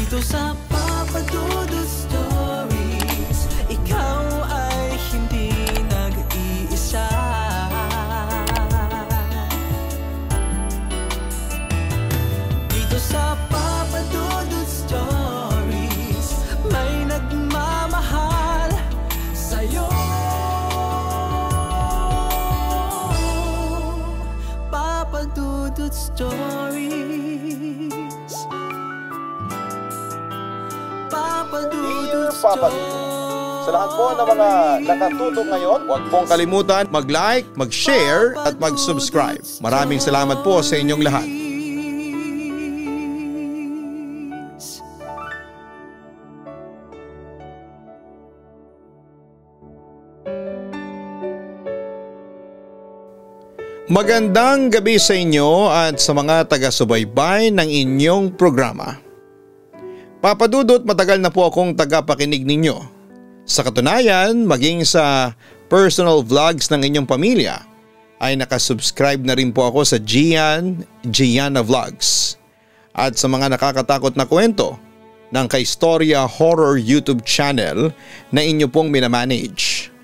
Dito sa Papa Dudut Stories, ikaw ay hindi nag-iisa. Dito sa Papa Dudut Stories, may nagmamahal sa'yo. Papa Dudut Stories. Dear Papa Dudut, sa lahat po ng mga nakatutok ngayon, huwag pong kalimutan mag-like, mag-share at mag-subscribe. Maraming salamat po sa inyong lahat. Magandang gabi sa inyo at sa mga taga-subaybay ng inyong programa. Papa Dudut, matagal na po akong tagapakinig ninyo. Sa katunayan, maging sa personal vlogs ng inyong pamilya ay nakasubscribe na rin po ako sa Gianna Vlogs at sa mga nakakatakot na kwento ng Kaistorya Horror YouTube channel na inyo pong minamanage.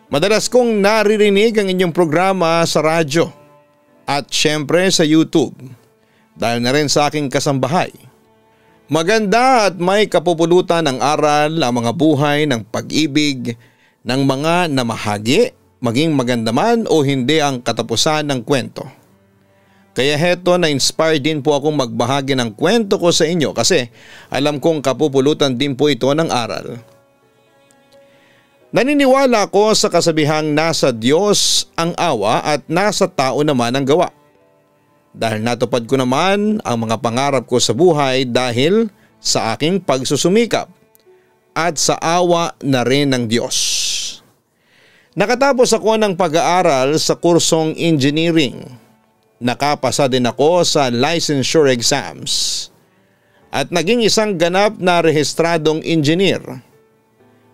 Madalas kong naririnig ang inyong programa sa radyo at syempre sa YouTube dahil na rin sa aking kasambahay. Maganda at may kapupulutan ng aral ang mga buhay ng pag-ibig ng mga namahagi, maging maganda man o hindi ang katapusan ng kwento. Kaya heto, na-inspire din po akong magbahagi ng kwento ko sa inyo kasi alam kong kapupulutan din po ito ng aral. Naniniwala ako sa kasabihang nasa Diyos ang awa at nasa tao naman ang gawa. Dahil natupad ko naman ang mga pangarap ko sa buhay dahil sa aking pagsusumikap at sa awa na rin ng Diyos. Nakatapos ako ng pag-aaral sa kursong engineering. Nakapasa din ako sa licensure exams at naging isang ganap na rehistradong engineer.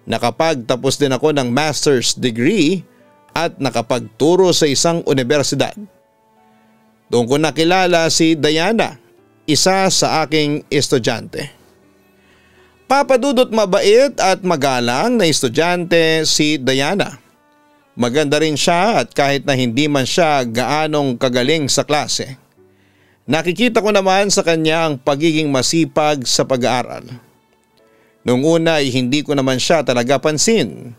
Nakapagtapos din ako ng master's degree at nakapagturo sa isang universidad. Doon ko nakilala si Diana, isa sa aking estudyante. Papa Dudut, mabait at magalang na estudyante si Diana. Maganda rin siya at kahit na hindi man siya gaanong kagaling sa klase, nakikita ko naman sa kanya ang pagiging masipag sa pag-aaral. Noong una ay hindi ko naman siya talaga pansin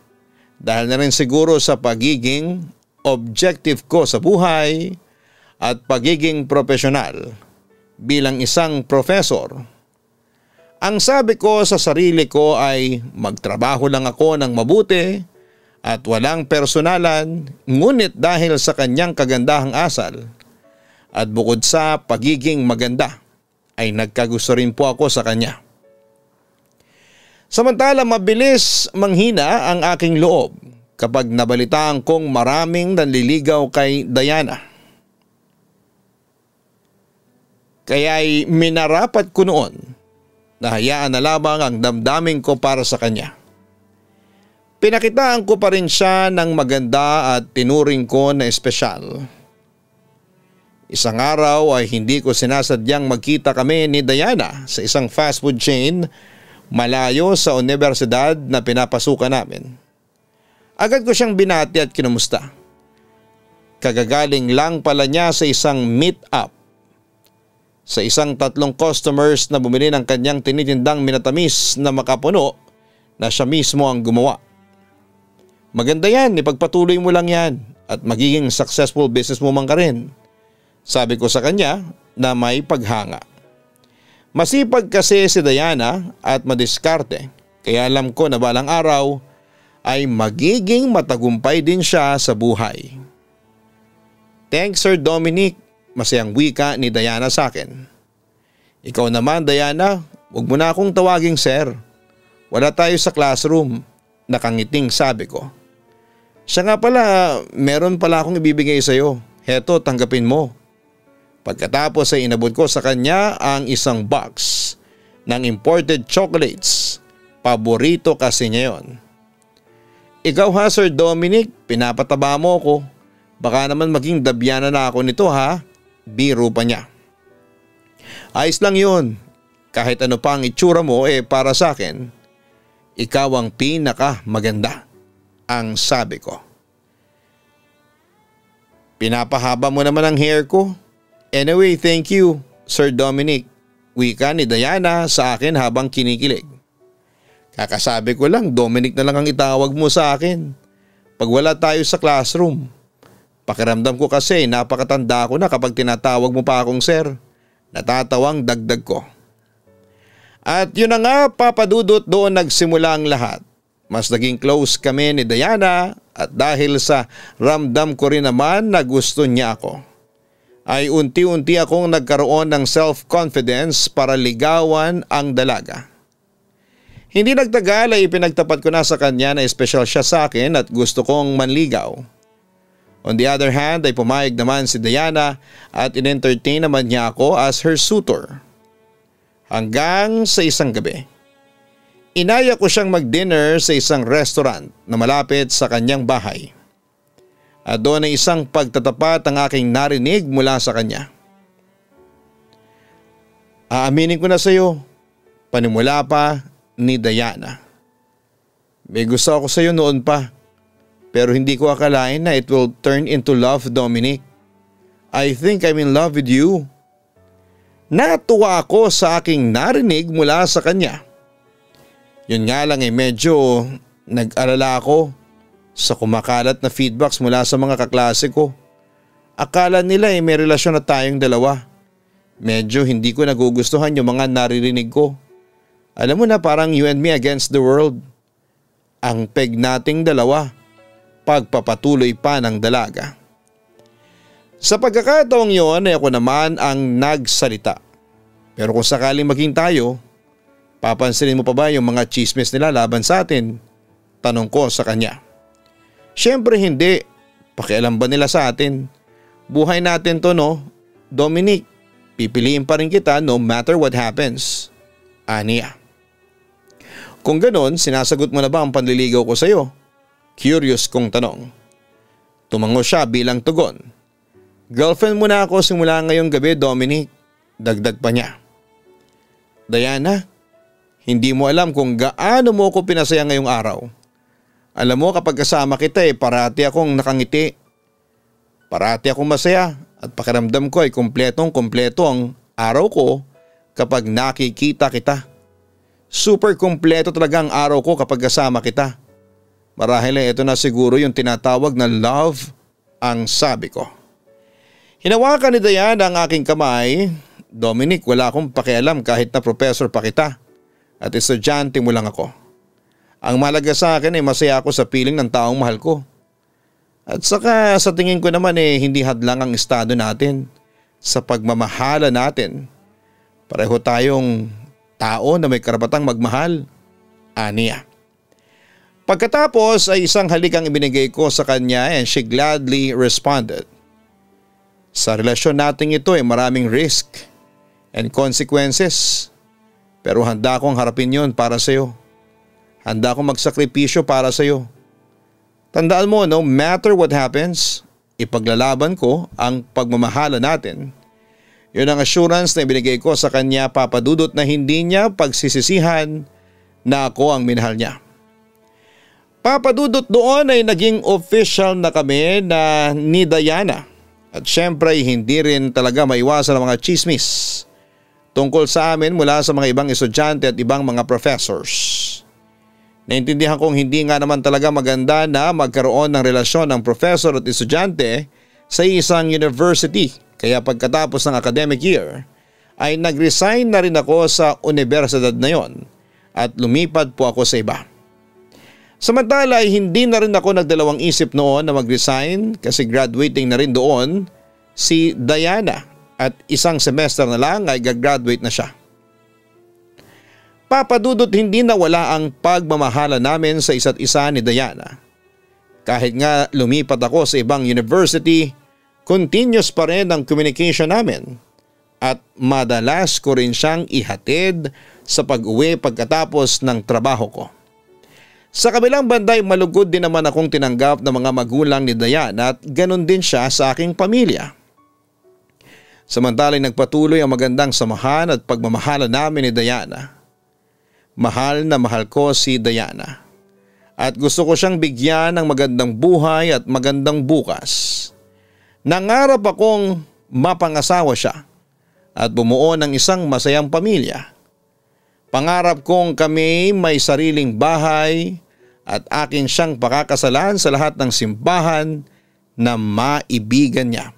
dahil na rin siguro sa pagiging objective ko sa buhay at pagiging profesional bilang isang professor. Ang sabi ko sa sarili ko ay magtrabaho lang ako ng mabuti at walang personalan, ngunit dahil sa kanyang kagandahang asal at bukod sa pagiging maganda ay nagkagusto rin po ako sa kanya. Samantala, mabilis manghina ang aking loob kapag nabalitaan kong maraming nanliligaw kay Diana. Kaya'y minarapat ko noon na hayaan na lamang ang damdamin ko para sa kanya. Pinakitaan ko pa rin siya ng maganda at tinuring ko na espesyal. Isang araw ay hindi ko sinasadyang magkita kami ni Diana sa isang fast food chain malayo sa universidad na pinapasukan namin. Agad ko siyang binati at kinumusta. Kagagaling lang pala niya sa isang meet-up sa isang 3 customers na bumili ng kanyang tinitindang minatamis na makapuno na siya mismo ang gumawa. Maganda yan, ipagpatuloy mo lang yan at magiging successful business mo man ka rin. Sabi ko sa kanya na may paghanga. Masipag kasi si Diana at madiskarte, kaya alam ko na balang araw ay magiging matagumpay din siya sa buhay. Thanks Sir Dominic, masayang wika ni Diana sa akin. Ikaw naman Diana, huwag mo na akong tawaging sir. Wala tayo sa classroom, nakangiting sabi ko. Siya nga pala, meron pala akong ibibigay sa iyo. Heto, tanggapin mo. Pagkatapos ay inabot ko sa kanya ang isang box ng imported chocolates. Paborito kasi niya yon. Ikaw ha Sir Dominic, pinapataba mo ko. Baka naman maging dabyana na ako nito ha. Biro pa niya. Ayos lang yun. Kahit ano pa ang itsura mo para sa akin, ikaw ang pinaka maganda, ang sabi ko. Pinapahaba mo naman ang hair ko. Anyway, thank you, Sir Dominic. Wika ni Diana sa akin habang kinikilig. Kakasabi ko lang, Dominic na lang ang itawag mo sa akin pag wala tayo sa classroom. Pakiramdam ko kasi napakatanda ko na kapag tinatawag mo pa akong sir. Natatawang dagdag ko. At yun na nga, Papa Dudut, doon nagsimula ang lahat. Mas naging close kami ni Diana at dahil sa ramdam ko rin naman na gusto niya ako, ay unti-unti akong nagkaroon ng self-confidence para ligawan ang dalaga. Hindi nagtagal ay ipinagtapat ko na sa kanya na espesyal siya sa akin at gusto kong manligaw. On the other hand ay pumayag naman si Diana at in-entertain naman niya ako as her suitor. Hanggang sa isang gabi, inaya ko siyang mag-dinner sa isang restaurant na malapit sa kanyang bahay. At doon ay isang pagtatapat ang aking narinig mula sa kanya. Aaminin ko na sa iyo, panimula pa ni Diana. May gusto ako sa iyo noon pa, pero hindi ko akalain na it will turn into love, Dominic. I think I'm in love with you. Natuwa ako sa aking narinig mula sa kanya. Yun nga lang medyo nag-alala ako sa kumakalat na feedbacks mula sa mga kaklase ko. Akala nila may relasyon na tayong dalawa. Medyo hindi ko nagugustuhan yung mga naririnig ko. Alam mo na, parang you and me against the world. Ang peg nating dalawa, pagpapatuloy pa ng dalaga. Sa pagkakataong yun ay ako naman ang nagsalita. Pero kung sakaling maging tayo, papansinin mo pa ba yung mga chismis nila laban sa atin? Tanong ko sa kanya. Siyempre hindi. Pakialam ba nila sa atin? Buhay natin to, no? Dominic, pipiliin pa rin kita no matter what happens. Aniya. Kung ganon, sinasagot mo na ba ang panliligaw ko sa iyo? Curious kong tanong. Tumango siya bilang tugon. Girlfriend mo na ako simula ngayong gabi, Dominic. Dagdag pa niya. Diana, hindi mo alam kung gaano mo ako pinasaya ngayong araw. Alam mo, kapag kasama kita parati akong nakangiti. Parati akong masaya at pakiramdam ko ay kumpletong-kumpleto ang araw ko kapag nakikita kita. Super kumpleto talaga ang araw ko kapag kasama kita. Marahil ito na siguro yung tinatawag na love, ang sabi ko. Hinawakan ni Diana ang aking kamay. Dominic, wala akong pakialam kahit na professor pa kita at estudyante mo lang ako. Ang mahalaga sa akin ay masaya ako sa piling ng taong mahal ko. At saka sa tingin ko naman hindi hadlang ang estado natin sa pagmamahala natin. Pareho tayong tao na may karapatang magmahal. Aniya. Pagkatapos ay isang halik ang ibinigay ko sa kanya and she gladly responded. Sa relasyon natin ito maraming risk and consequences. Pero handa akong harapin yon para sa iyo. Handa akong magsakripisyo para sa iyo. Tandaan mo, no matter what happens, ipaglalaban ko ang pagmamahala natin. Yun ang assurance na ibinigay ko sa kanya, Papa Dudut, na hindi niya pagsisisihan na ako ang minahal niya. Papa Dudut, doon ay naging official na kami na ni Diana. At syempre hindi rin talaga maiwasan ang mga chismis tungkol sa amin mula sa mga ibang estudyante at ibang mga professors. Naintindihan kong hindi nga naman talaga maganda na magkaroon ng relasyon ng professor at estudyante sa isang university. Kaya pagkatapos ng academic year ay nag-resign na rin ako sa universidad na yon at lumipat po ako sa iba. Samantala ay hindi na rin ako nagdalawang isip noon na mag-resign kasi graduating na rin doon si Diana at isang semester na lang ay gagraduate na siya. Papa Dudut, hindi nawala ang pagmamahala namin sa isa't isa ni Diana. Kahit nga lumipat ako sa ibang university, continuous pa rin ang communication namin at madalas ko rin siyang ihatid sa pag-uwi pagkatapos ng trabaho ko. Sa kabilang banda ay malugod din naman akong tinanggap ng mga magulang ni Diana at ganun din siya sa aking pamilya. Samantalang nagpatuloy ang magandang samahan at pagmamahala namin ni Diana. Mahal na mahal ko si Diana. At gusto ko siyang bigyan ng magandang buhay at magandang bukas. Nangarap akong mapangasawa siya at bumuo ng isang masayang pamilya. Pangarap kong kami may sariling bahay at akin siyang pakakasalan sa lahat ng simbahan na maibigan niya.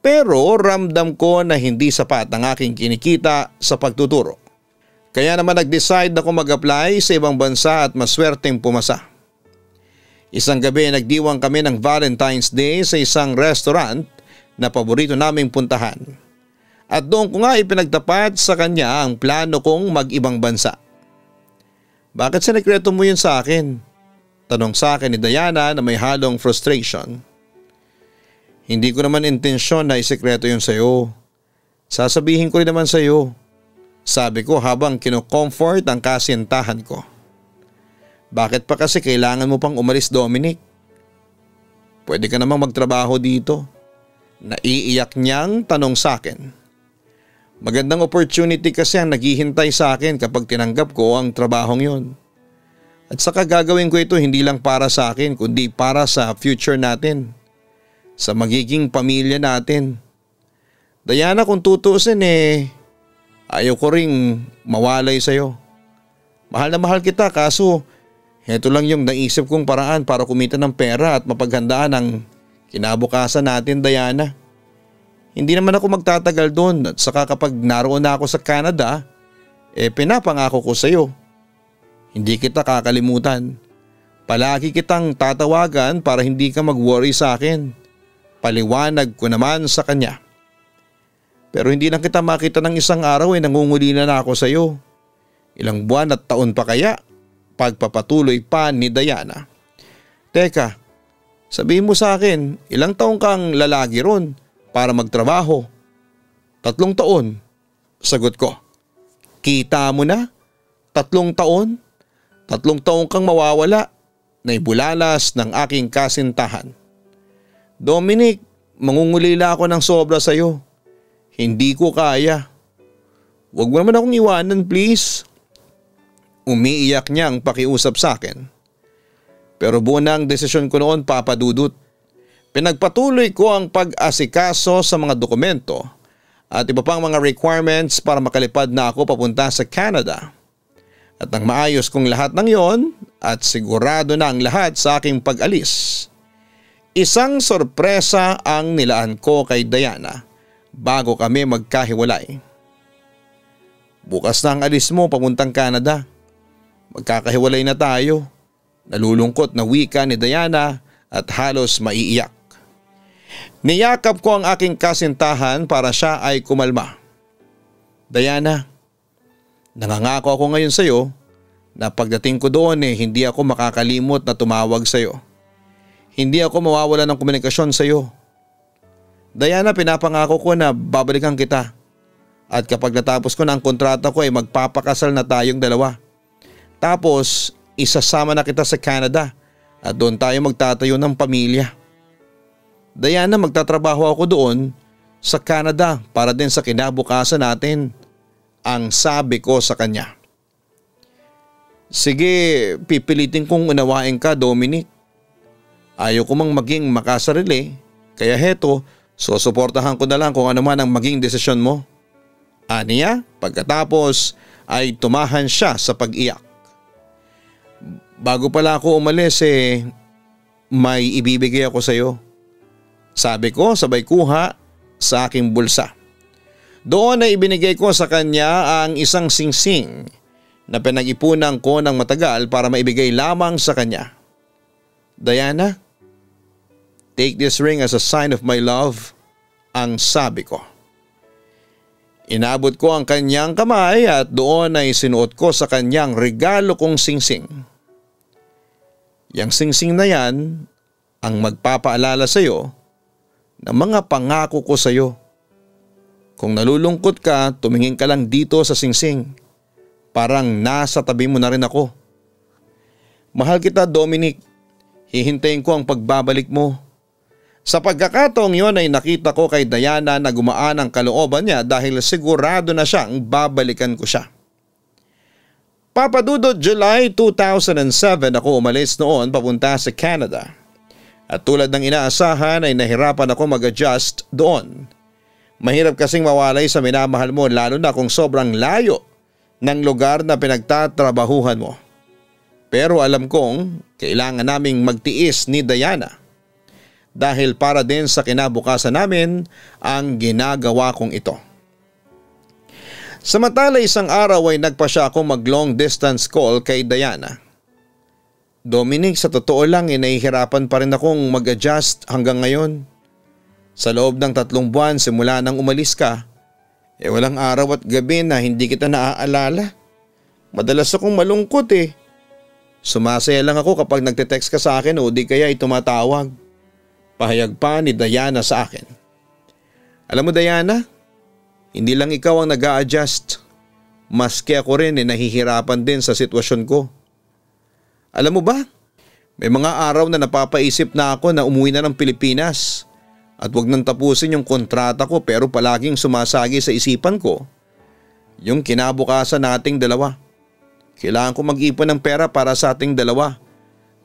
Pero ramdam ko na hindi sapat ang aking kinikita sa pagtuturo. Kaya naman nag-decide ako mag-apply sa ibang bansa at maswerteng pumasa. Isang gabi nagdiwang kami ng Valentine's Day sa isang restaurant na paborito naming puntahan. At doon ko nga ipinagtapat sa kanya ang plano kong mag-ibang bansa. Bakit sinekreto mo yun sa akin? Tanong sa akin ni Diana na may halong frustration. Hindi ko naman intensyon na isekreto yun sa'yo. Sasabihin ko rin naman sa'yo. Sabi ko habang kino-comfort ang kasintahan ko. Bakit pa kasi kailangan mo pang umalis, Dominic? Pwede ka namang magtrabaho dito. Naiiyak niyang tanong sa akin. Magandang opportunity kasi ang naghihintay sa akin kapag tinanggap ko ang trabahong yun. At saka gagawin ko ito hindi lang para sa akin kundi para sa future natin. Sa magiging pamilya natin. Diana, kung tutuusin ayaw ko ring mawalay sa'yo. Mahal na mahal kita kaso heto lang yung naisip kong paraan para kumita ng pera at mapaghandaan ang kinabukasan natin, Diana. Hindi naman ako magtatagal doon at saka kapag naroon na ako sa Canada, pinapangako ko sa'yo. Hindi kita kakalimutan. Palagi kitang tatawagan para hindi ka mag-worry sa akin. Paliwanag ko naman sa kanya. Pero hindi lang kita makita ng isang araw nangungulila na ako sa iyo. Ilang buwan at taon pa kaya? Pagpapatuloy pa ni Diana. Teka, sabihin mo sa akin, ilang taong kang lalagi ron para magtrabaho? 3 taon. Sagot ko. Kita mo na? 3 taon? 3 taong kang mawawala. Naibulalas ng aking kasintahan. Dominic, mangungulila ako ng sobra sa iyo. Hindi ko kaya. Huwag mo naman akong iwanan, please. Umiiyak niyang pakiusap sa akin. Pero buo na ang desisyon ko noon, Papa Dudut. Pinagpatuloy ko ang pag-asikaso sa mga dokumento at iba pang mga requirements para makalipad na ako papunta sa Canada. At nang maayos kong lahat ng yon at sigurado na ang lahat sa aking pag-alis, isang sorpresa ang nilaan ko kay Diana bago kami magkahiwalay. Bukas na ang alis mo papuntang Canada. Magkakahiwalay na tayo. Nalulungkot na wika ni Diana at halos maiiyak. Niyakap ko ang aking kasintahan para siya ay kumalma. Diana, nangangako ako ngayon sa iyo na pagdating ko doon hindi ako makakalimot na tumawag sa iyo. Hindi ako mawawala ng komunikasyon sa iyo. Diana, pinapangako ko na babalikan kita. At kapag natapos ko na ang kontrata ko magpapakasal na tayong dalawa. Tapos isasama na kita sa Canada at doon tayo magtatayo ng pamilya. Diana, magtatrabaho ako doon sa Canada para din sa kinabukasan natin, ang sabi ko sa kanya. Sige, pipilitin kong unawain ka, Dominic. Ayaw ko mang maging makasarili, kaya heto, susuportahan ko na lang kung ano man ang maging desisyon mo. Aniya, pagkatapos ay tumahan siya sa pag-iyak. Bago pala ako umalis may ibibigay ako sa iyo. Sabi ko sabay kuha sa aking bulsa. Doon ay ibinigay ko sa kanya ang isang singsing na pinag-ipunan ko ng matagal para maibigay lamang sa kanya. Diana, take this ring as a sign of my love, ang sabi ko. Inabot ko ang kanyang kamay at doon ay sinuot ko sa kanyang regalo kong singsing. Yang singsing na yan ang magpapaalala sa iyo ng mga pangako ko sa iyo. Kung nalulungkot ka, tumingin ka lang dito sa singsing. Parang nasa tabi mo na rin ako. Mahal kita, Dominic. Hihintayin ko ang pagbabalik mo. Sa pagkakataong yon ay nakita ko kay Diana na gumaan ang kalooban niya dahil sigurado na siyang babalikan ko siya. Papa Dudut, July 2007 ako umalis noon papunta sa Canada. At tulad ng inaasahan ay nahirapan ako mag-adjust doon. Mahirap kasing mawalay sa minamahal mo lalo na kung sobrang layo ng lugar na pinagtatrabahuhan mo. Pero alam kong kailangan naming magtiis ni Diana. Dahil para din sa kinabukasan namin ang ginagawa kong ito. Samantala isang araw ay nagpa siya akong mag long distance call kay Diana. Dominic, sa totoo lang nahihirapan pa rin akong mag-adjust hanggang ngayon. Sa loob ng 3 buwan simula nang umalis ka, walang araw at gabi na hindi kita naaalala. Madalas akong malungkot Sumasaya lang ako kapag nagte-text ka sa akin o di kaya ay tumatawag. Pahayag pa ni Diana sa akin. Alam mo Diana, hindi lang ikaw ang nag-a-adjust. Maski ako rin nahihirapan din sa sitwasyon ko. Alam mo ba, may mga araw na napapaisip na ako na umuwi na ng Pilipinas at wag nang tapusin yung kontrata ko pero palaging sumasagi sa isipan ko yung kinabukasan nating dalawa. Kailangan ko mag-ipon ng pera para sa ating dalawa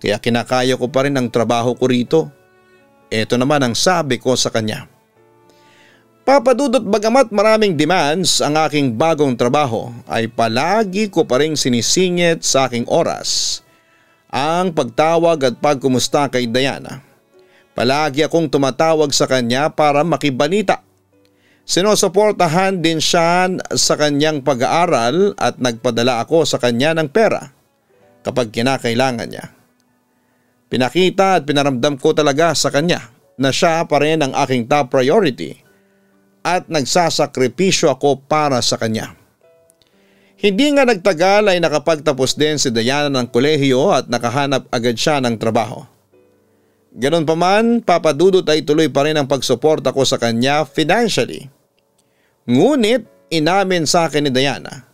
kaya kinakaya ko pa rin ang trabaho ko rito. Ito naman ang sabi ko sa kanya. Papa Dudut, bagamat maraming demands ang aking bagong trabaho ay palagi ko pa rin sinisingit sa aking oras ang pagtawag at pagkumusta kay Diana. Palagi akong tumatawag sa kanya para makibalita. Sinusuportahan din siya sa kanyang pag-aaral at nagpadala ako sa kanya ng pera kapag kinakailangan niya. Pinakita at pinaramdam ko talaga sa kanya na siya pa rin ang aking top priority at nagsasakripisyo ako para sa kanya. Hindi nga nagtagal ay nakapagtapos din si Diana ng kolehiyo at nakahanap agad siya ng trabaho. Ganon pa man, Papa Dudut, ay tuloy pa rin ang pagsuporta ko sa kanya financially. Ngunit inamin sa akin ni Diana,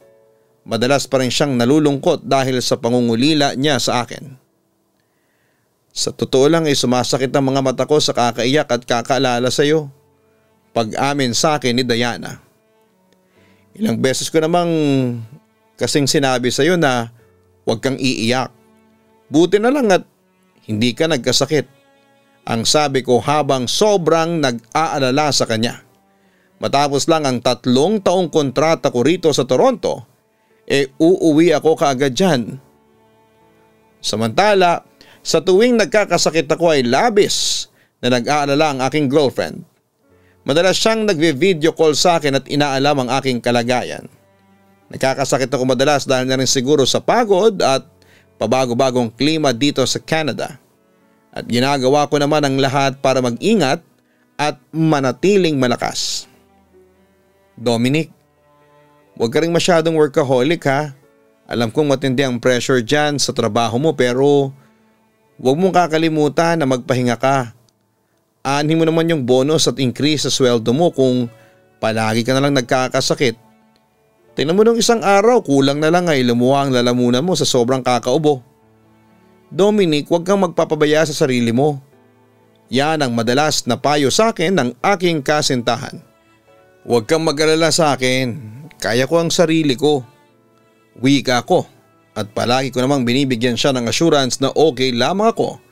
madalas pa rin siyang nalulungkot dahil sa pangungulila niya sa akin. Sa totoo lang ay sumasakit ang mga mata ko sa kakaiyak at kakaalala sa iyo. Pag-amin sa akin ni Diana. Ilang beses ko namang kasing sinabi sa iyo na huwag kang iiyak. Buti na lang at hindi ka nagkasakit. Ang sabi ko habang sobrang nag-aalala sa kanya. Matapos lang ang 3 taong kontrata ko rito sa Toronto, uuwi ako kaagad dyan. Samantala, sa tuwing nagkakasakit ako ay labis na nag-aalala ang aking girlfriend. Madalas siyang nagve-video call sa akin at inaalam ang aking kalagayan. Nagkakasakit ako madalas dahil na rin siguro sa pagod at pabago-bagong klima dito sa Canada. At ginagawa ko naman ang lahat para mag-ingat at manatiling malakas. Dominic, huwag ka rin masyadong workaholic ha. Alam kong matindi ang pressure dyan sa trabaho mo pero huwag mong kakalimutan na magpahinga ka. Aanhin mo naman yung bonus at increase sa sweldo mo kung palagi ka na lang nagkakasakit. Tingnan mo nung isang araw, kulang na lang ay lumuha ang lalamunan mo sa sobrang kakaubo. Dominic, huwag kang magpapabaya sa sarili mo. Yan ang madalas na payo sa akin ng aking kasintahan. Huwag kang mag-alala sa akin, kaya ko ang sarili ko. Wika ko at palagi ko namang binibigyan siya ng assurance na okay lamang ako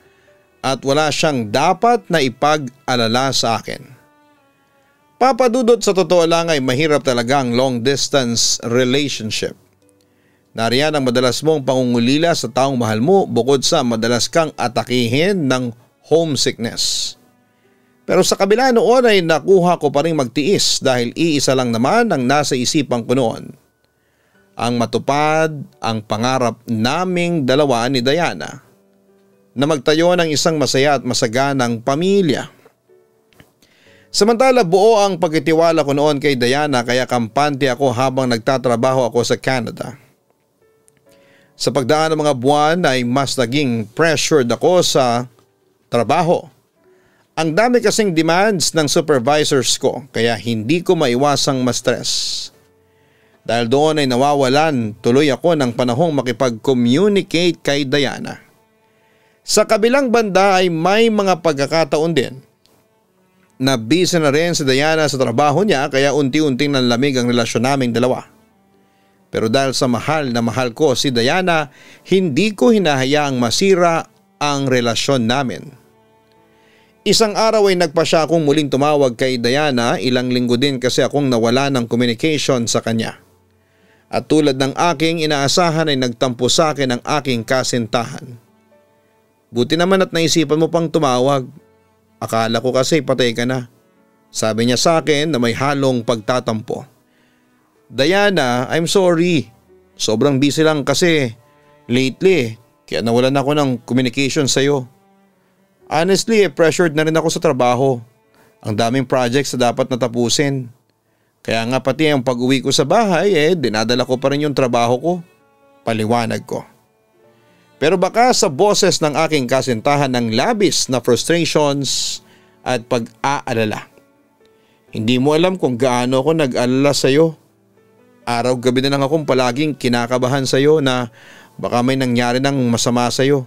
at wala siyang dapat na ipag-alala sa akin. Papa Dudut, sa totoo lang ay mahirap talaga ang long distance relationship. Nariyan ang madalas mong pangungulila sa taong mahal mo bukod sa madalas kang atakihin ng homesickness. Pero sa kabila noon ay nakuha ko pa rin magtiis dahil iisa lang naman ang nasa isipan ko noon. Ang matupad ang pangarap naming dalawa ni Diana na magtayo ng isang masaya at masaganang pamilya. Samantala buo ang pagtitiwala ko noon kay Diana kaya kampante ako habang nagtatrabaho ako sa Canada. Sa pagdaan ng mga buwan ay mas naging pressured ako sa trabaho. Ang dami kasing demands ng supervisors ko kaya hindi ko maiwasang ma-stress. Dahil doon ay nawawalan tuloy ako ng panahong makipag-communicate kay Diana. Sa kabilang banda ay may mga pagkakataon din na busy na rin si Diana sa trabaho niya kaya unti-unting nanlamig ang relasyon naming dalawa. Pero dahil sa mahal na mahal ko si Diana, hindi ko hinahayaang masira ang relasyon namin. Isang araw ay nagpa siya akong muling tumawag kay Diana, ilang linggo din kasi akong nawala ng communication sa kanya. At tulad ng aking inaasahan ay nagtampo sa akin ang aking kasintahan. Buti naman at naisipan mo pang tumawag. Akala ko kasi patay ka na. Sabi niya sa akin na may halong pagtatampo. Diana, I'm sorry. Sobrang busy lang kasi lately kaya nawalan ako ng communication sa'yo. Honestly, pressured na rin ako sa trabaho. Ang daming projects na dapat natapusin. Kaya nga pati ang pag-uwi ko sa bahay dinadala ko pa rin yung trabaho ko. Paliwanag ko. Pero baka sa boses ng aking kasintahan ng labis na frustrations at pag-aalala. Hindi mo alam kung gaano ako nag-alala sa'yo. Araw-gabi na lang akong palaging kinakabahan sa'yo na baka may nangyari ng masama sa'yo.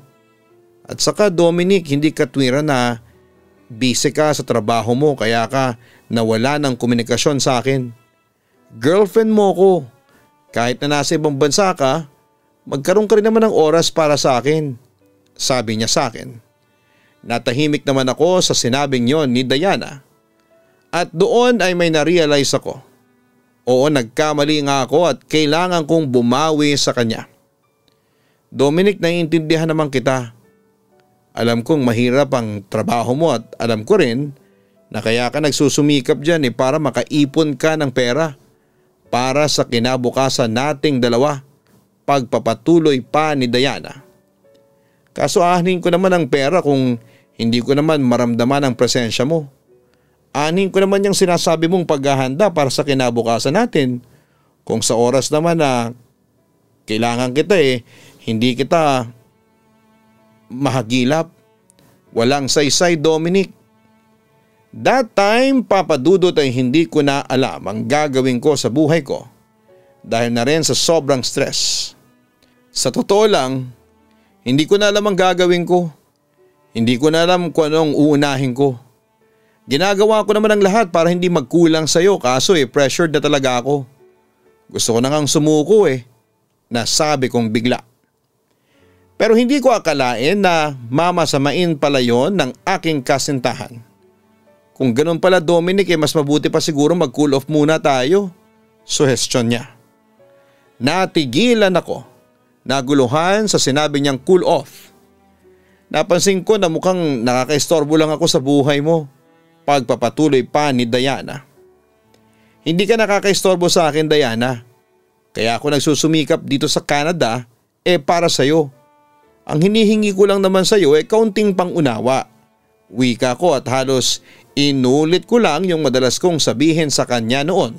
At saka Dominic, hindi katwiran na busy ka sa trabaho mo kaya ka nawala ng komunikasyon sa akin. Girlfriend mo ko. Kahit na nasa ibang bansa ka, magkaroon ka rin naman ng oras para sa akin. Sabi niya sa akin. Natahimik naman ako sa sinabing yon ni Diana. At doon ay may na-realize ako. Oo, nagkamali nga ako at kailangan kong bumawi sa kanya. Dominic, naiintindihan naman kita. Alam kong mahirap ang trabaho mo at alam ko rin na kaya ka nagsusumikap dyan para makaipon ka ng pera para sa kinabukasan nating dalawa pagpapatuloy pa ni Diana. Kaso anin ko naman ang pera kung hindi ko naman maramdaman ang presensya mo. Anin ko naman yung sinasabi mong paghahanda para sa kinabukasan natin kung sa oras naman na kailangan kita hindi kita mahagilap. Walang saysay, Dominic. That time, Papa Dudut, ay hindi ko na alam ang gagawin ko sa buhay ko dahil na rin sa sobrang stress. Sa totoo lang, hindi ko na alam ang gagawin ko. Hindi ko na alam kung anong uunahin ko. Ginagawa ko naman ang lahat para hindi magkulang sa'yo kaso pressured na talaga ako. Gusto ko na ngang sumuko nasabi kong bigla. Pero hindi ko akalain na mamasamain pala yon ng aking kasintahan. Kung ganun pala Dominic mas mabuti pa siguro mag-cool off muna tayo. Suhestyon niya. Natigilan ako. Naguluhan sa sinabi niyang cool off. Napansin ko na mukhang nakakaistorbo lang ako sa buhay mo. Pagpapatuloy pa ni Diana. Hindi ka nakakaistorbo sa akin, Diana. Kaya ako nagsusumikap dito sa Canada para sa'yo. Ang hinihingi ko lang naman sa'yo kaunting pangunawa. Wika ko at halos inulit ko lang yung madalas kong sabihin sa kanya noon.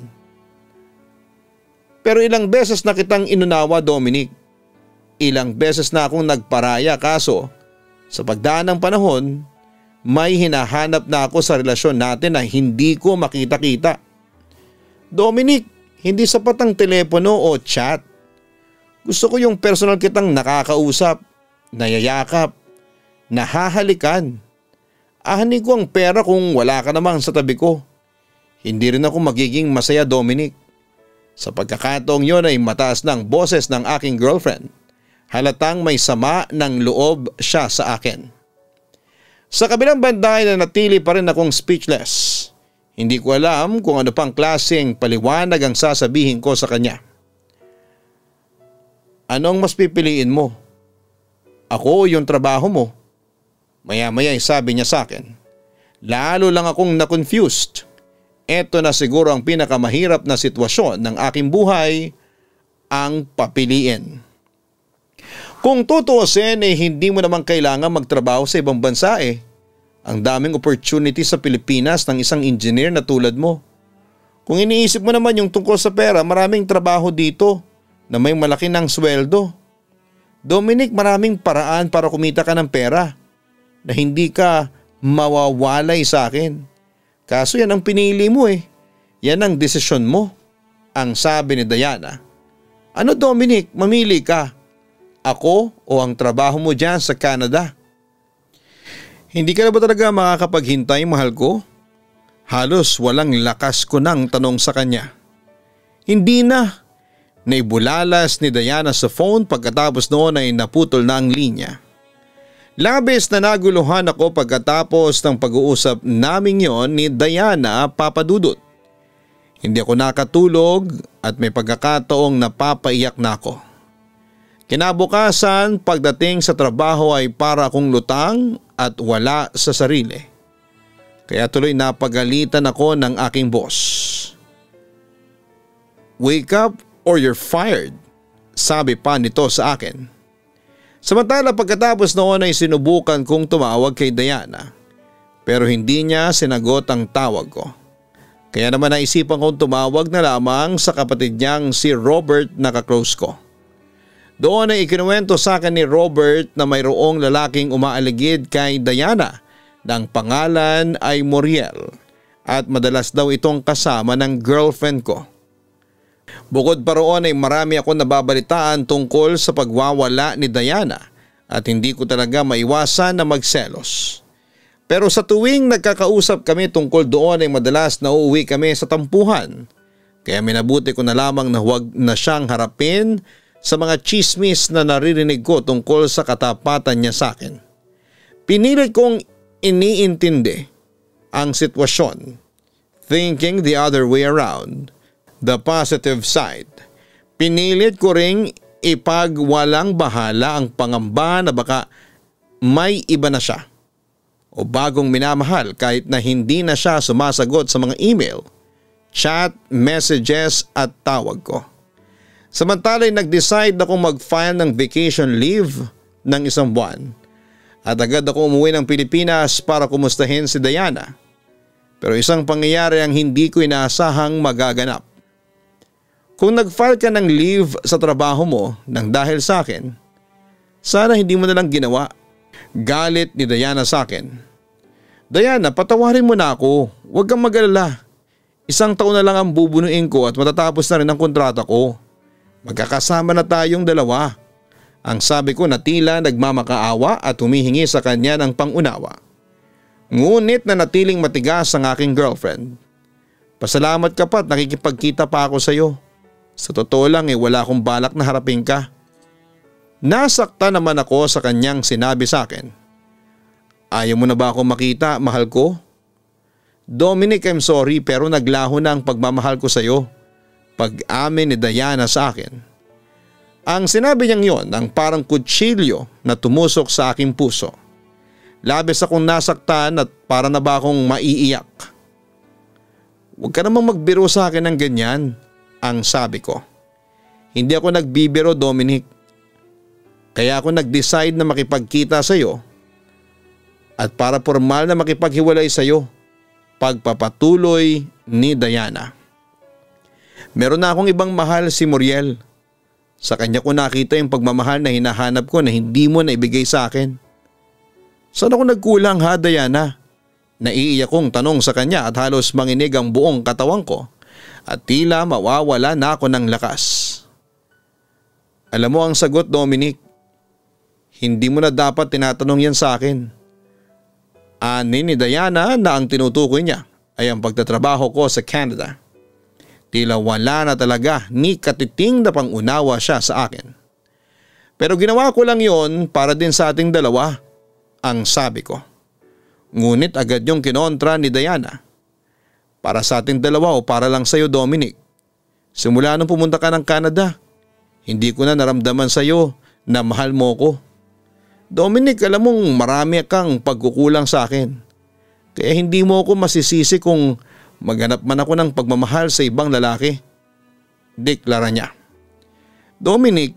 Pero ilang beses na kitang inunawa, Dominic. Ilang beses na akong nagparaya kaso sa pagdaan ng panahon may hinahanap na ako sa relasyon natin na hindi ko makita-kita. Dominic, hindi sapat ang telepono o chat. Gusto ko yung personal kitang nakakausap, nayayakap, nahahalikan. Ahanin ko ang pera kung wala ka naman sa tabi ko. Hindi rin ako magiging masaya, Dominic. Sa pagkakataong yon ay mataas ng boses ng aking girlfriend. Halatang may sama ng loob siya sa akin. Sa kabilang banda ay nanatili pa rin akong speechless. Hindi ko alam kung ano pang klaseng paliwanag ang sasabihin ko sa kanya. Anong mas pipiliin mo? Ako o yung trabaho mo? Maya-maya ay sabi niya sa akin. Lalo lang akong na-confused. Ito na siguro ang pinakamahirap na sitwasyon ng aking buhay, ang papiliin. Kung tutuusin hindi mo naman kailangan magtrabaho sa ibang bansa Ang daming opportunity sa Pilipinas ng isang engineer na tulad mo. Kung iniisip mo naman yung tungkol sa pera, maraming trabaho dito na may malaki ng sweldo. Dominic, maraming paraan para kumita ka ng pera na hindi ka mawawalay sa akin. Kaso yan ang pinili mo Yan ang desisyon mo, ang sabi ni Diana. Ano Dominic, mamili ka. Ako o ang trabaho mo dyan sa Canada? Hindi ka na ba talaga makakapaghintay, mahal ko? Halos walang lakas ko nang tanong sa kanya. Hindi na. Naibulalas ni Diana sa phone pagkatapos noon ay naputol na ang linya. Labis na naguluhan ako pagkatapos ng pag-uusap naming yon ni Diana, Papa Dudut. Hindi ako nakatulog at may pagkakataong napapaiyak na ako. Kinabukasan pagdating sa trabaho ay para akong lutang at wala sa sarili. Kaya tuloy napagalitan ako ng aking boss. "Wake up or you're fired," sabi pa nito sa akin. Samantala pagkatapos noon ay sinubukan kong tumawag kay Diana pero hindi niya sinagot ang tawag ko. Kaya naman naisipan kong tumawag na lamang sa kapatid niyang si Robert na kaklose ko. Doon ay ikinuwento sa akin ni Robert na mayroong lalaking umaaligid kay Diana na ang pangalan ay Muriel at madalas daw itong kasama ng girlfriend ko. Bukod pa roon ay marami akong nababalitaan tungkol sa pagwawala ni Diana at hindi ko talaga maiwasan na magselos. Pero sa tuwing nagkakausap kami tungkol doon ay madalas nauuwi kami sa tampuhan. Kaya minabuti ko na lamang na huwag na siyang harapin sa mga chismis na naririnig ko tungkol sa katapatan niya sa akin. Pinilit kong iniintindi ang sitwasyon, thinking the other way around, the positive side. Pinilit ko ring ipagwalang bahala ang pangamba na baka may iba na siya o bagong minamahal kahit na hindi na siya sumasagot sa mga email, chat, messages at tawag ko. Samantala'y nag-decide akong mag-file ng vacation leave ng 1 buwan at agad ako umuwi ng Pilipinas para kumustahin si Diana. Pero isang pangyayari ang hindi ko inaasahang magaganap. Kung nag-file ka ng leave sa trabaho mo nang dahil sa akin, sana hindi mo na lang ginawa. Galit ni Diana sa akin. "Diana, patawarin mo na ako. Huwag kang mag-alala. 1 taon na lang ang bubunuin ko at matatapos na rin ang kontrata ko. Magkakasama na tayong dalawa." Ang sabi ko na tila nagmamakaawa at humihingi sa kanya ng pangunawa. Ngunit na natiling matigas ang aking girlfriend. "Pasalamat ka pa at nakikipagkita pa ako sa iyo. Sa totoo lang wala akong balak na harapin ka." Nasakta naman ako sa kanyang sinabi sa akin. "Ayaw mo na ba ako makita, mahal ko?" "Dominic, I'm sorry pero naglaho na ang pagmamahal ko sa iyo." Pag-amin ni Diana sa akin. Ang sinabi niyang yon ang parang kutsilyo na tumusok sa aking puso. Labis akong nasaktan at para na ba akong maiiyak. "Huwag ka namang magbiro sa akin ng ganyan," ang sabi ko. "Hindi ako nagbibiro, Dominic. Kaya ako nag-decide na makipagkita sa iyo at para formal na makipaghiwalay sa iyo." Pagpapatuloy ni Diana. "Meron na akong ibang mahal, si Muriel. Sa kanya ko nakita yung pagmamahal na hinahanap ko na hindi mo na ibigay sa akin." "Saan ako nagkulang ha, Diana?" Naiiyak kong tanong sa kanya at halos manginig ang buong katawan ko at tila mawawala na ako ng lakas. "Alam mo ang sagot, Dominic. Hindi mo na dapat tinatanong yan sa akin." Ani ni Diana na ang tinutukoy niya ay ang pagtatrabaho ko sa Canada. Tila wala na talaga ni katiting na pangunawa siya sa akin. "Pero ginawa ko lang yon para din sa ating dalawa," ang sabi ko. Ngunit agad yung kinontra ni Diana. "Para sa ating dalawa o para lang sa iyo, Dominic? Simula nung pumunta ka ng Canada, hindi ko na naramdaman sa iyo na mahal mo ko. Dominic, alam mong marami kang pagkukulang sa akin. Kaya hindi mo ako masisisi kung maghanap man ako ng pagmamahal sa ibang lalaki." Deklara niya. "Dominic,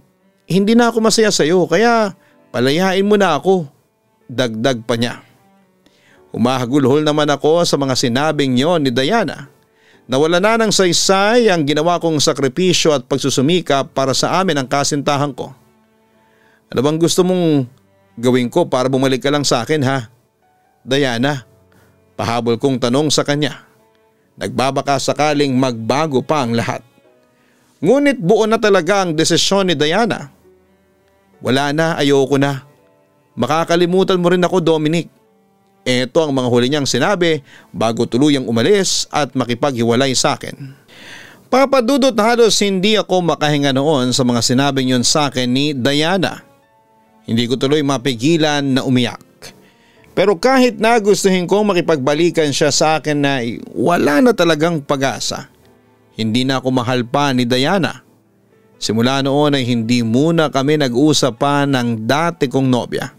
hindi na ako masaya sa iyo kaya palayain mo na ako." Dagdag pa niya. Humahagulhol naman ako sa mga sinabing yon ni Diana. Nawala na ng saysay ang ginawa kong sakripisyo at pagsusumikap para sa amin ang kasintahan ko. "Ano bang gusto mong gawin ko para bumalik ka lang sa akin ha, Diana?" Pahabol kong tanong sa kanya. Nagbabaka sakaling magbago pa ang lahat. Ngunit buo na talaga ang desisyon ni Diana. "Wala na, ayoko na. Makakalimutan mo rin ako, Dominic. Ito ang mga huli niyang sinabi bago tuluyang umalis at makipaghiwalay sa akin. Papa Dudut, halos hindi ako makahinga noon sa mga sinabing yun sa akin ni Diana. Hindi ko tuloy mapigilan na umiyak. Pero kahit na gustuhin kong makipagbalikan siya sa akin na wala na talagang pag-asa. Hindi na ako mahal pa ni Diana. Simula noon ay hindi muna kami nag-usap pa ng dati kong nobya.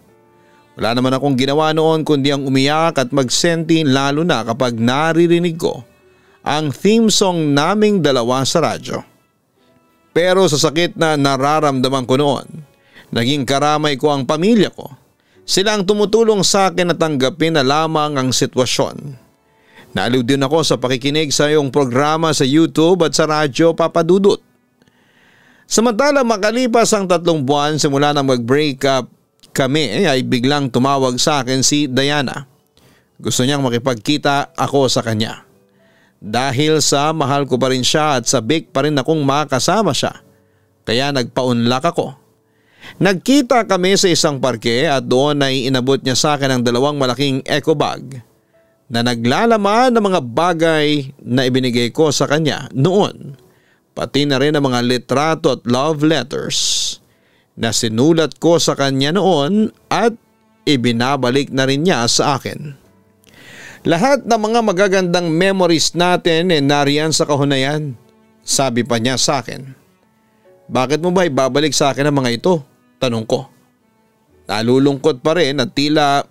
Wala naman akong ginawa noon kundi ang umiyak at magsenti, lalo na kapag naririnig ko ang theme song naming dalawa sa radyo. Pero sa sakit na nararamdaman ko noon, naging karamay ko ang pamilya ko. Sila ang tumutulong sa akin na tanggapin na lamang ang sitwasyon. Naaliw din ako sa pakikinig sa iyong programa sa YouTube at sa radyo, Papa Dudut. Samantala makalipas ang 3 buwan simula na mag-break up kami ay biglang tumawag sa akin si Diana. Gusto niyang makipagkita ako sa kanya. Dahil sa mahal ko pa rin siya at sabik pa rin akong makasama siya. Kaya nagpaunlak ako. Nagkita kami sa isang parke at doon ay inabot niya sa akin ang 2 malaking eco bag na naglalaman ng mga bagay na ibinigay ko sa kanya noon. Pati na rin ang mga litrato at love letters na sinulat ko sa kanya noon at ibinabalik na rin niya sa akin. Lahat ng mga magagandang memories natin nariyan sa kahunayan. Sabi pa niya sa akin. Bakit mo ba ibabalik sa akin ang mga ito? Tanong ko. Nalulungkot pa rin at tila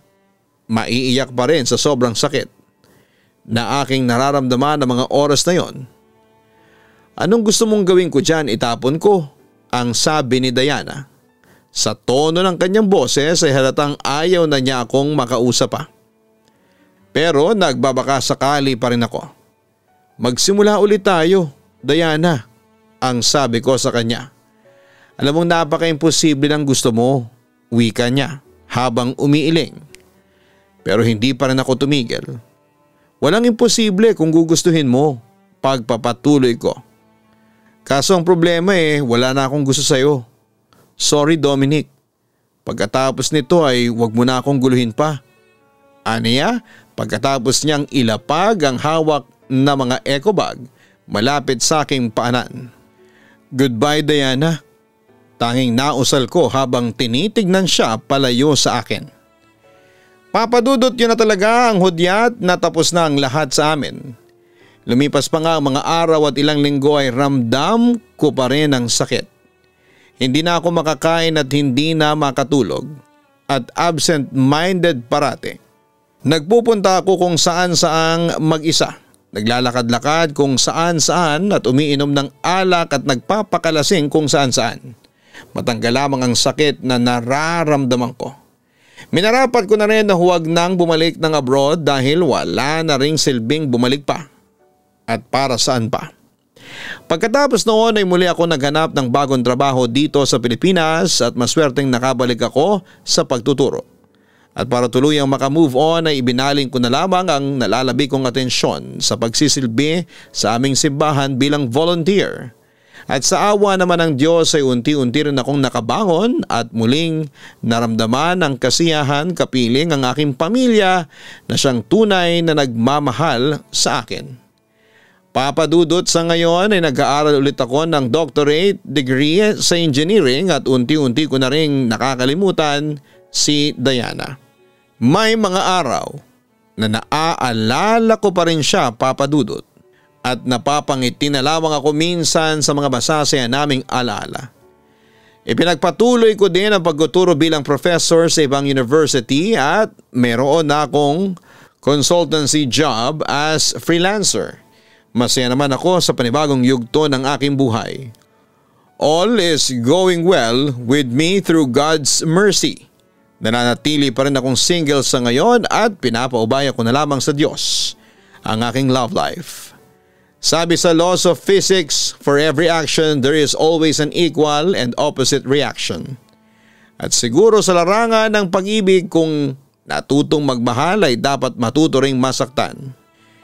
maiiyak pa rin sa sobrang sakit na aking nararamdaman ng mga oras na yon. Anong gusto mong gawin ko dyan? Itapon ko, ang sabi ni Diana. Sa tono ng kanyang boses ay halatang ayaw na niya akong makausap pa. Pero nagbabaka sakali pa rin ako. Magsimula ulit tayo, Diana, ang sabi ko sa kanya. Alam mong napaka-imposible ng gusto mo, wika niya habang umiiling. Pero hindi pa rin ako tumigil. Walang imposible kung gugustuhin mo, pagpapatuloy ko. Kaso ang problema wala na akong gusto sa'yo. Sorry Dominic, pagkatapos nito ay wag mo na akong guluhin pa. Aniya, pagkatapos niyang ilapag ang hawak na mga eco bag malapit sa aking paanan. Goodbye Diana. Tanging nausal ko habang tinitignan siya palayo sa akin. Papa Dudut, yun na talaga ang hudyat na tapos na ang lahat sa amin. Lumipas pa nga ang mga araw at ilang linggo ay ramdam ko pa rin ang sakit. Hindi na ako makakain at hindi na makatulog at absent-minded parate. Nagpupunta ako kung saan-saan mag-isa. Naglalakad-lakad kung saan-saan at umiinom ng alak at nagpapakalasing kung saan-saan. Matanggal lamang ang sakit na nararamdaman ko. Minarapat ko na rin na huwag nang bumalik ng abroad dahil wala na ring silbing bumalik pa. At para saan pa. Pagkatapos noon ay muli ako naghanap ng bagong trabaho dito sa Pilipinas at maswerteng nakabalik ako sa pagtuturo. At para tuluyang makamove on ay ibinaling ko na lamang ang nalalabi kong atensyon sa pagsisilbi sa aming simbahan bilang volunteer. At sa awa naman ng Diyos ay unti-unti rin akong nakabangon at muling naramdaman ang kasiyahan kapiling ang aking pamilya na siyang tunay na nagmamahal sa akin. Papa Dudut, sa ngayon ay nag-aaral ulit ako ng doctorate degree sa engineering at unti-unti ko na rin nakakalimutan si Diana. May mga araw na naaalala ko pa rin siya, Papa Dudut, at napapangiti na lamang ako minsan sa mga masasaya naming alaala. Ipinagpatuloy ko din ang pagtuturo bilang professor sa ibang university at meron na akong consultancy job as freelancer. Masaya naman ako sa panibagong yugto ng aking buhay. All is going well with me through God's mercy. Nananatili pa rin akong single sa ngayon at pinapaubaya ko na lamang sa Diyos ang aking love life. Sabi sa laws of physics, for every action there is always an equal and opposite reaction. At siguro sa larangan ng pag-ibig, kung natutong magmahal ay dapat matuto ring masaktan.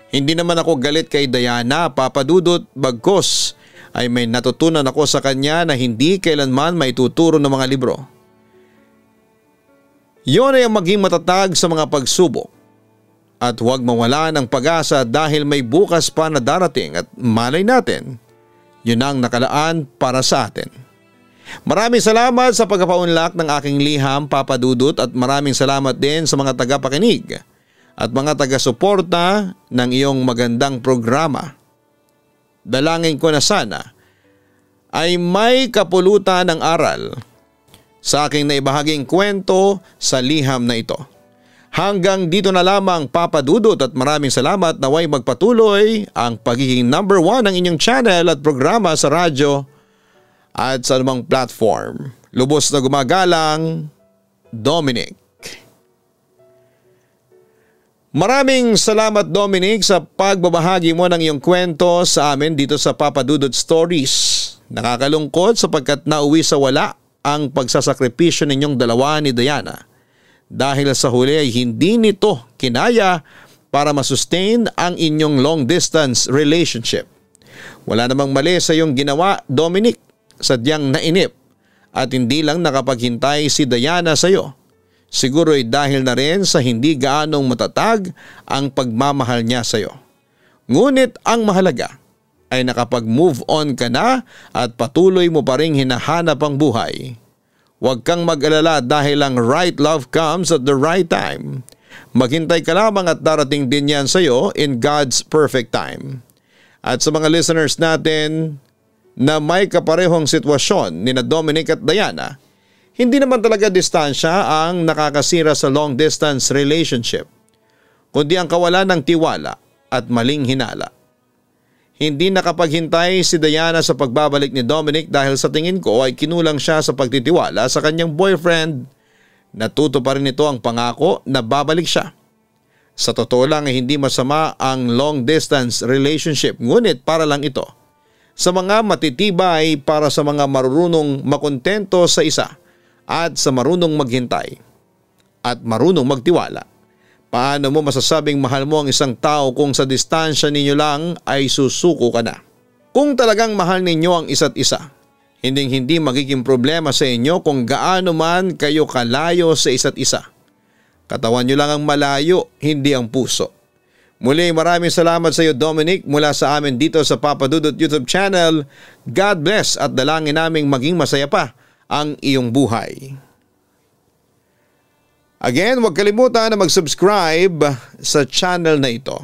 Hindi naman ako galit kay Diana, Papa Dudut, bagkos ay may natutunan ako sa kanya na hindi kailanman maituturo ng mga libro. Yun ay ang maging matatag sa mga pagsubok At huwag mawala ng pag-asa dahil may bukas pa na darating at malay natin, yun ang nakalaan para sa atin. Maraming salamat sa pagpapaunlak ng aking liham, Papa Dudut, at maraming salamat din sa mga tagapakinig at mga taga-suporta ng iyong magandang programa. Dalangin ko na sana ay may kapulutan ng aral sa aking naibahaging kwento sa liham na ito. Hanggang dito na lamang, Papa Dudut, at maraming salamat. Naway magpatuloy ang pagiging number 1 ng inyong channel at programa sa radyo at sa anumang platform. Lubos na gumagalang, Dominic. Maraming salamat, Dominic, sa pagbabahagi mo ng iyong kwento sa amin dito sa Papa Dudut Stories. Nakakalungkot sapagkat nauwi sa wala ang pagsasakripisyo ninyong dalawa ni Diana. Dahil sa huli ay hindi nito kinaya para masustain ang inyong long distance relationship. Wala namang mali sa iyong ginawa, Dominic. Sadyang nainip at hindi lang nakapaghintay si Diana sa iyo. Siguro ay dahil na rin sa hindi gaanong matatag ang pagmamahal niya sa iyo. Ngunit ang mahalaga ay nakapag-move on ka na at patuloy mo pa ring hinahanap ang buhay. Huwag kang mag-alala dahil ang right love comes at the right time. Maghintay ka lamang at darating din yan sa iyo in God's perfect time. At sa mga listeners natin na may kaparehong sitwasyon ni na Dominic at Diana, hindi naman talaga distansya ang nakakasira sa long distance relationship, kundi ang kawalan ng tiwala at maling hinala. Hindi nakapaghintay si Diana sa pagbabalik ni Dominic dahil sa tingin ko ay kinulang siya sa pagtitiwala sa kanyang boyfriend. Natuto pa rin nito ang pangako na babalik siya. Sa totoo lang ay hindi masama ang long distance relationship, ngunit para lang ito sa mga matitibay, para sa mga marunong makontento sa isa at sa marunong maghintay at marunong magtiwala. Paano mo masasabing mahal mo ang isang tao kung sa distansya ninyo lang ay susuko ka na? Kung talagang mahal ninyo ang isa't isa, hindi magiging problema sa inyo kung gaano man kayo kalayo sa isa't isa. Katawan nyo lang ang malayo, hindi ang puso. Muli, maraming salamat sa iyo, Dominic, mula sa amin dito sa Papa Dudut YouTube channel. God bless at dalangin naming maging masaya pa ang iyong buhay. Again, huwag kalimutan na mag-subscribe sa channel na ito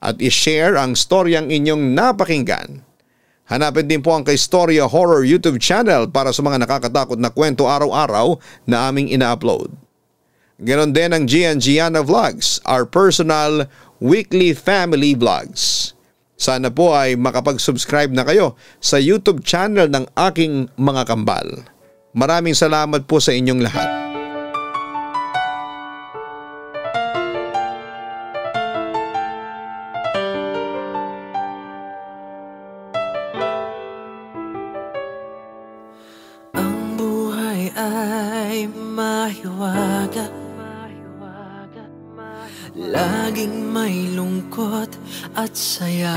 at i-share ang storyang inyong napakinggan. Hanapin din po ang Kaistorya Horror YouTube channel para sa mga nakakatakot na kwento araw-araw na aming ina-upload. Ganon din ang Gian Gianna Vlogs, our personal weekly family vlogs. Sana po ay makapag-subscribe na kayo sa YouTube channel ng aking mga kambal. Maraming salamat po sa inyong lahat. Ay mahiwaga, laging may lungkot at saya.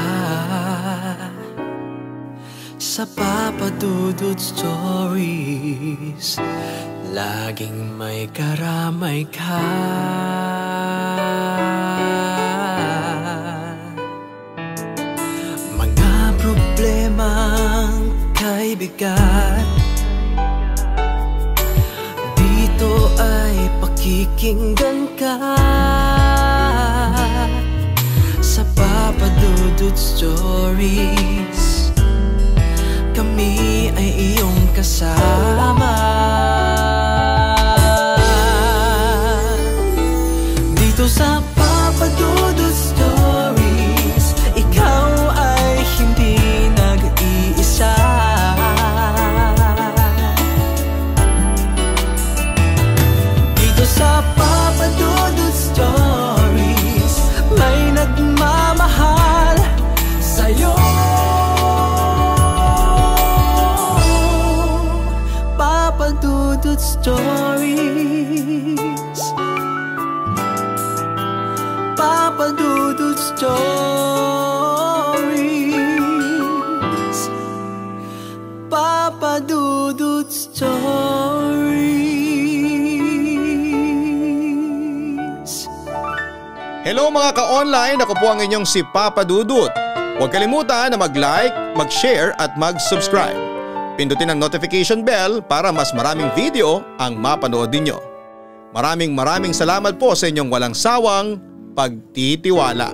Sa Papa Dudut Stories, laging may karamay ka. Mga problemang kay bigat, ito ay pakikinggan ka. Sa Papa Dudut Stories, kami ay iyong kasama. Dito sa Papa Dudut Stories, ikaw ay hindi nag-iisa. Sa Papa Dudut Stories, may nagmamahal sa'yo. Papa Dudut Stories, Papa Dudut Stories, Papa Dudut Stories. Hello mga ka-online, ako po ang inyong si Papa Dudut. Huwag kalimutan na mag-like, mag-share at mag-subscribe. Pindutin ang notification bell para mas maraming video ang mapanood ninyo. Maraming salamat po sa inyong walang sawang pagtitiwala.